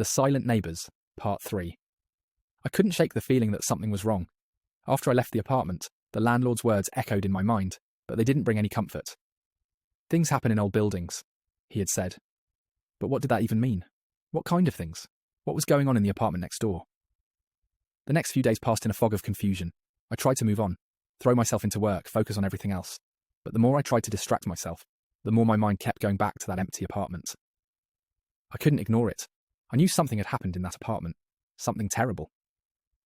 The Silent Neighbours, Part 3. I couldn't shake the feeling that something was wrong. After I left the apartment, the landlord's words echoed in my mind, but they didn't bring any comfort. Things happen in old buildings, he had said. But what did that even mean? What kind of things? What was going on in the apartment next door? The next few days passed in a fog of confusion. I tried to move on, throw myself into work, focus on everything else. But the more I tried to distract myself, the more my mind kept going back to that empty apartment. I couldn't ignore it. I knew something had happened in that apartment. Something terrible.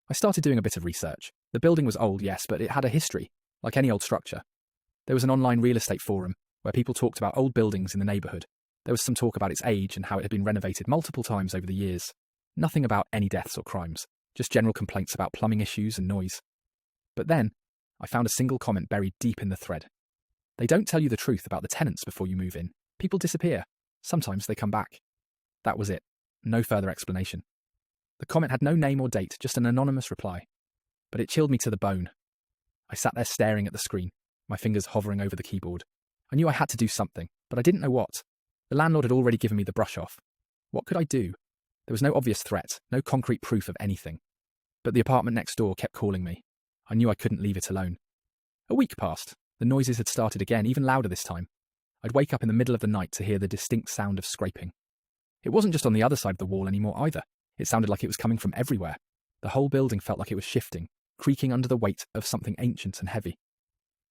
I started doing a bit of research. The building was old, yes, but it had a history, like any old structure. There was an online real estate forum where people talked about old buildings in the neighbourhood. There was some talk about its age and how it had been renovated multiple times over the years. Nothing about any deaths or crimes, just general complaints about plumbing issues and noise. But then, I found a single comment buried deep in the thread. They don't tell you the truth about the tenants before you move in. People disappear. Sometimes they come back. That was it. No further explanation. The comment had no name or date, just an anonymous reply. But it chilled me to the bone. I sat there staring at the screen, my fingers hovering over the keyboard. I knew I had to do something, but I didn't know what. The landlord had already given me the brush off. What could I do? There was no obvious threat, no concrete proof of anything. But the apartment next door kept calling me. I knew I couldn't leave it alone. A week passed. The noises had started again, even louder this time. I'd wake up in the middle of the night to hear the distinct sound of scraping. It wasn't just on the other side of the wall anymore either. It sounded like it was coming from everywhere. The whole building felt like it was shifting, creaking under the weight of something ancient and heavy.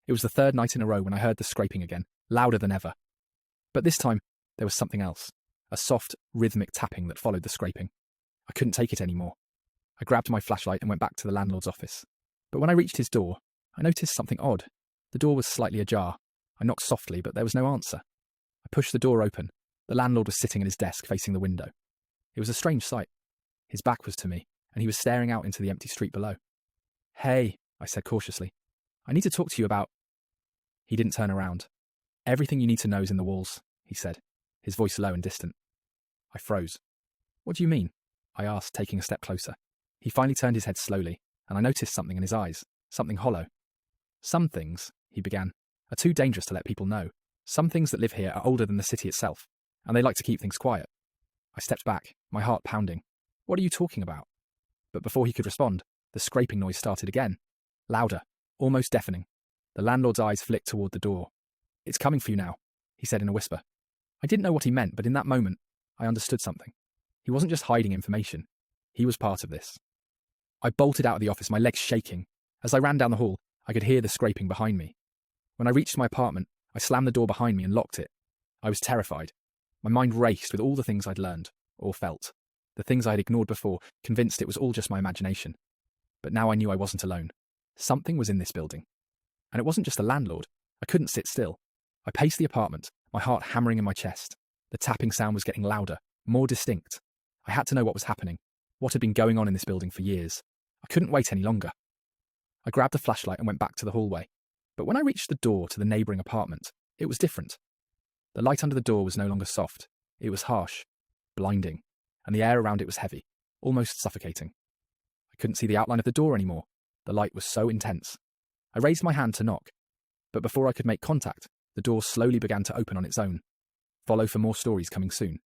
It was the third night in a row when I heard the scraping again, louder than ever. But this time, there was something else. A soft, rhythmic tapping that followed the scraping. I couldn't take it anymore. I grabbed my flashlight and went back to the landlord's office. But when I reached his door, I noticed something odd. The door was slightly ajar. I knocked softly, but there was no answer. I pushed the door open. The landlord was sitting at his desk facing the window. It was a strange sight. His back was to me, and he was staring out into the empty street below. "Hey," I said cautiously. "I need to talk to you about..." He didn't turn around. "Everything you need to know is in the walls," he said, his voice low and distant. I froze. "What do you mean?" I asked, taking a step closer. He finally turned his head slowly, and I noticed something in his eyes, something hollow. "Some things," he began, "are too dangerous to let people know. Some things that live here are older than the city itself, and they like to keep things quiet." I stepped back, my heart pounding. "What are you talking about?" But before he could respond, the scraping noise started again. Louder, almost deafening. The landlord's eyes flicked toward the door. "It's coming for you now," he said in a whisper. I didn't know what he meant, but in that moment, I understood something. He wasn't just hiding information. He was part of this. I bolted out of the office, my legs shaking. As I ran down the hall, I could hear the scraping behind me. When I reached my apartment, I slammed the door behind me and locked it. I was terrified. My mind raced with all the things I'd learned, or felt. The things I had ignored before, convinced it was all just my imagination. But now I knew I wasn't alone. Something was in this building. And it wasn't just the landlord. I couldn't sit still. I paced the apartment, my heart hammering in my chest. The tapping sound was getting louder, more distinct. I had to know what was happening, what had been going on in this building for years. I couldn't wait any longer. I grabbed a flashlight and went back to the hallway. But when I reached the door to the neighbouring apartment, it was different. The light under the door was no longer soft. It was harsh, blinding, and the air around it was heavy, almost suffocating. I couldn't see the outline of the door anymore. The light was so intense. I raised my hand to knock, but before I could make contact, the door slowly began to open on its own. Follow for more stories coming soon.